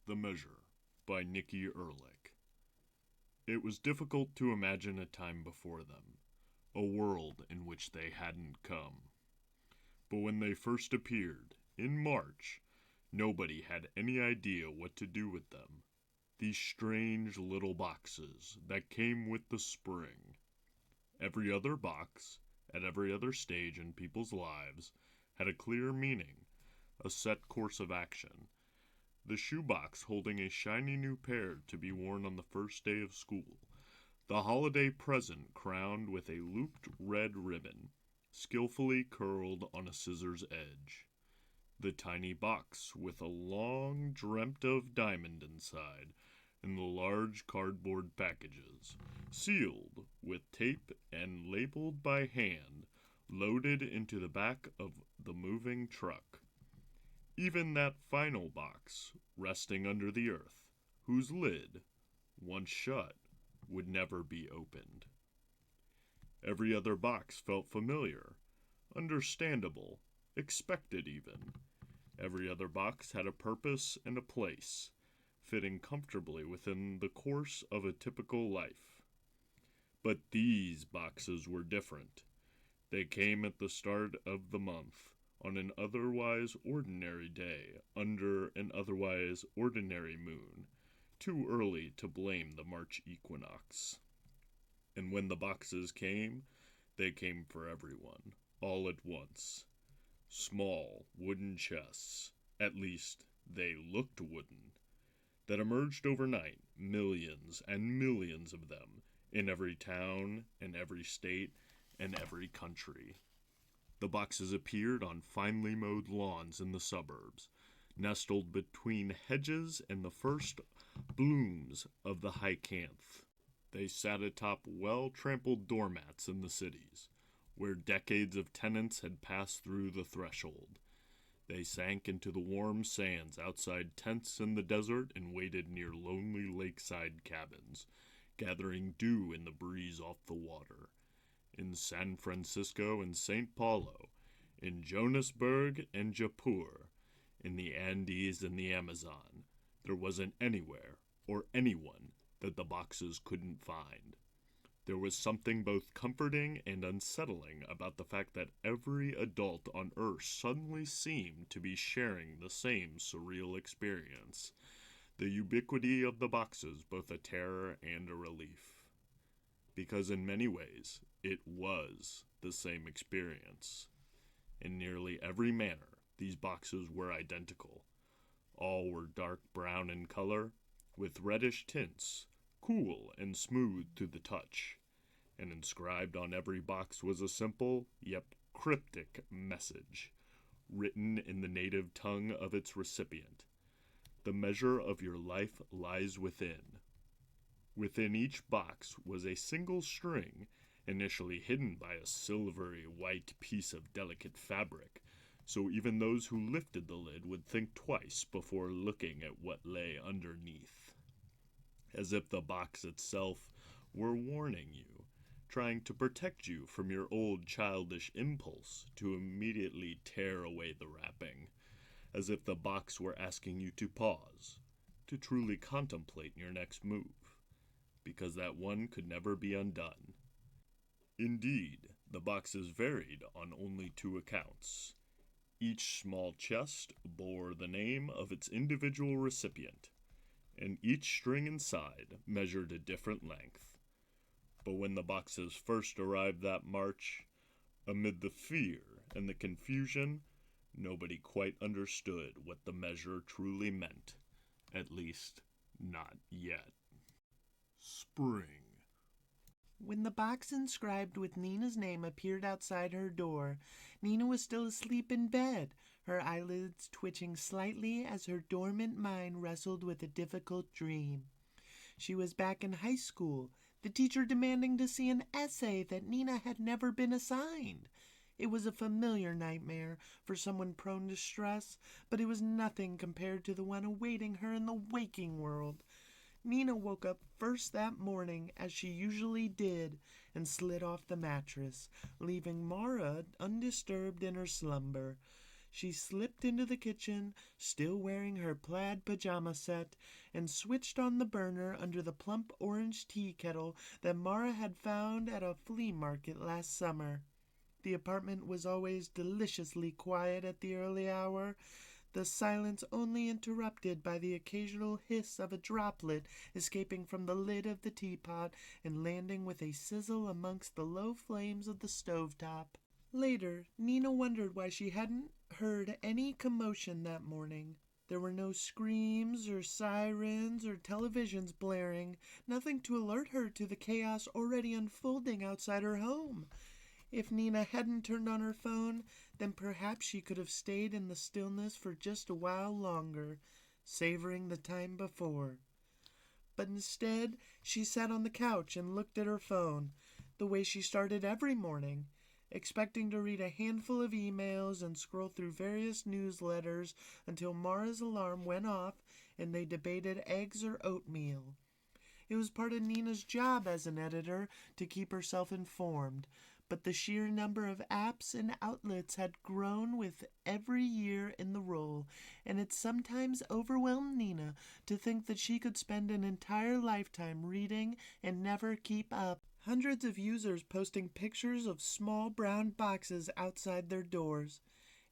The Measure by Nikki Erlich. It was difficult to imagine a time before them, a world in which they hadn't come. But when they first appeared, in March, nobody had any idea what to do with them. These strange little boxes that came with the spring. Every other box, at every other stage in people's lives, had a clear meaning, a set course of action. The shoebox holding a shiny new pair to be worn on the first day of school. The holiday present crowned with a looped red ribbon, skillfully curled on a scissors edge. The tiny box with a long dreamt of diamond inside, and the large cardboard packages, sealed with tape and labeled by hand, loaded into the back of the moving truck. Even that final box, resting under the earth, whose lid, once shut, would never be opened. Every other box felt familiar, understandable, expected even. Every other box had a purpose and a place, fitting comfortably within the course of a typical life. But these boxes were different. They came at the start of the month, on an otherwise ordinary day, under an otherwise ordinary moon, too early to blame the March equinox. And when the boxes came, they came for everyone, all at once. Small wooden chests, at least they looked wooden, that emerged overnight, millions and millions of them, in every town and every state and every country. The boxes appeared on finely mowed lawns in the suburbs, nestled between hedges and the first blooms of the hyacinth. They sat atop well-trampled doormats in the cities, where decades of tenants had passed through the threshold. They sank into the warm sands outside tents in the desert and waited near lonely lakeside cabins, gathering dew in the breeze off the water. In San Francisco and St. Paulo, in Johannesburg and Jaipur, in the Andes and the Amazon, there wasn't anywhere or anyone that the boxes couldn't find. There was something both comforting and unsettling about the fact that every adult on Earth suddenly seemed to be sharing the same surreal experience. The ubiquity of the boxes both a terror and a relief. Because in many ways, it was the same experience. In nearly every manner, these boxes were identical. All were dark brown in color, with reddish tints, cool and smooth to the touch. And inscribed on every box was a simple, yet cryptic message, written in the native tongue of its recipient. The measure of your life lies within. Within each box was a single string, initially hidden by a silvery white piece of delicate fabric, so even those who lifted the lid would think twice before looking at what lay underneath. As if the box itself were warning you, trying to protect you from your old childish impulse to immediately tear away the wrapping. As if the box were asking you to pause, to truly contemplate your next move, because that one could never be undone. Indeed, the boxes varied on only two accounts. Each small chest bore the name of its individual recipient, and each string inside measured a different length. But when the boxes first arrived that March, amid the fear and the confusion, nobody quite understood what the measure truly meant. At least, not yet. Spring. When the box inscribed with Nina's name appeared outside her door, Nina was still asleep in bed, her eyelids twitching slightly as her dormant mind wrestled with a difficult dream. She was back in high school, the teacher demanding to see an essay that Nina had never been assigned. It was a familiar nightmare for someone prone to stress, but it was nothing compared to the one awaiting her in the waking world. Nina woke up first that morning, as she usually did, and slid off the mattress, leaving Mara undisturbed in her slumber. She slipped into the kitchen, still wearing her plaid pajama set, and switched on the burner under the plump orange tea kettle that Mara had found at a flea market last summer. The apartment was always deliciously quiet at the early hour, the silence only interrupted by the occasional hiss of a droplet escaping from the lid of the teapot and landing with a sizzle amongst the low flames of the stovetop. Later, Nina wondered why she hadn't heard any commotion that morning. There were no screams or sirens or televisions blaring, nothing to alert her to the chaos already unfolding outside her home. If Nina hadn't turned on her phone, then perhaps she could have stayed in the stillness for just a while longer, savoring the time before. But instead, she sat on the couch and looked at her phone, the way she started every morning, expecting to read a handful of emails and scroll through various newsletters until Mara's alarm went off and they debated eggs or oatmeal. It was part of Nina's job as an editor to keep herself informed, but the sheer number of apps and outlets had grown with every year in the role, and it sometimes overwhelmed Nina to think that she could spend an entire lifetime reading and never keep up. Hundreds of users posting pictures of small brown boxes outside their doors,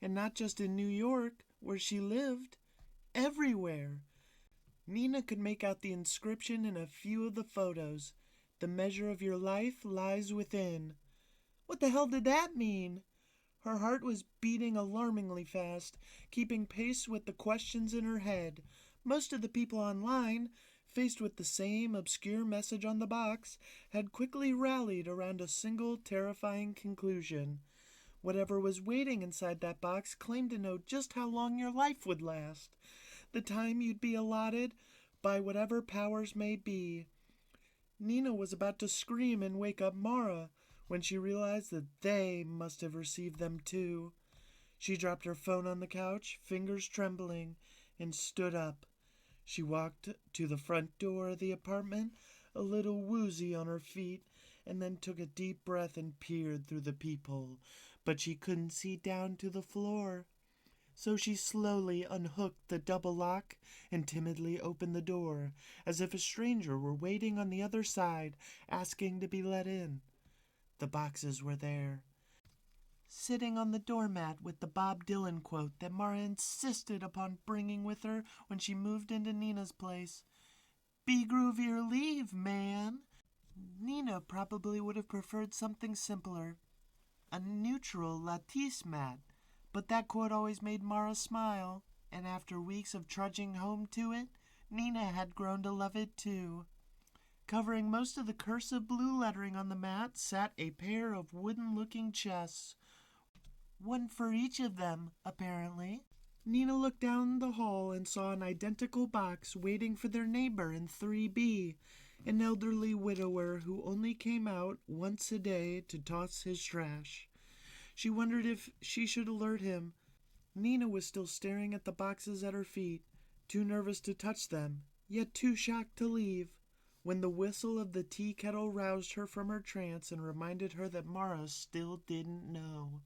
and not just in New York, where she lived, everywhere. Nina could make out the inscription in a few of the photos. "The measure of your life lies within." What the hell did that mean? Her heart was beating alarmingly fast, keeping pace with the questions in her head. Most of the people online, faced with the same obscure message on the box, had quickly rallied around a single terrifying conclusion. Whatever was waiting inside that box claimed to know just how long your life would last, the time you'd be allotted by whatever powers may be. Nina was about to scream and wake up Mara when she realized that they must have received them too. She dropped her phone on the couch, fingers trembling, and stood up. She walked to the front door of the apartment, a little woozy on her feet, and then took a deep breath and peered through the peephole. But she couldn't see down to the floor. So she slowly unhooked the double lock and timidly opened the door, as if a stranger were waiting on the other side, asking to be let in. The boxes were there, sitting on the doormat with the Bob Dylan quote that Mara insisted upon bringing with her when she moved into Nina's place. "Be groovy or leave, man." Nina probably would have preferred something simpler, a neutral lattice mat, but that quote always made Mara smile, and after weeks of trudging home to it, Nina had grown to love it too. Covering most of the cursive blue lettering on the mat sat a pair of wooden-looking chests. One for each of them, apparently. Nina looked down the hall and saw an identical box waiting for their neighbor in 3B, an elderly widower who only came out once a day to toss his trash. She wondered if she should alert him. Nina was still staring at the boxes at her feet, too nervous to touch them, yet too shocked to leave, when the whistle of the tea kettle roused her from her trance and reminded her that Mara still didn't know.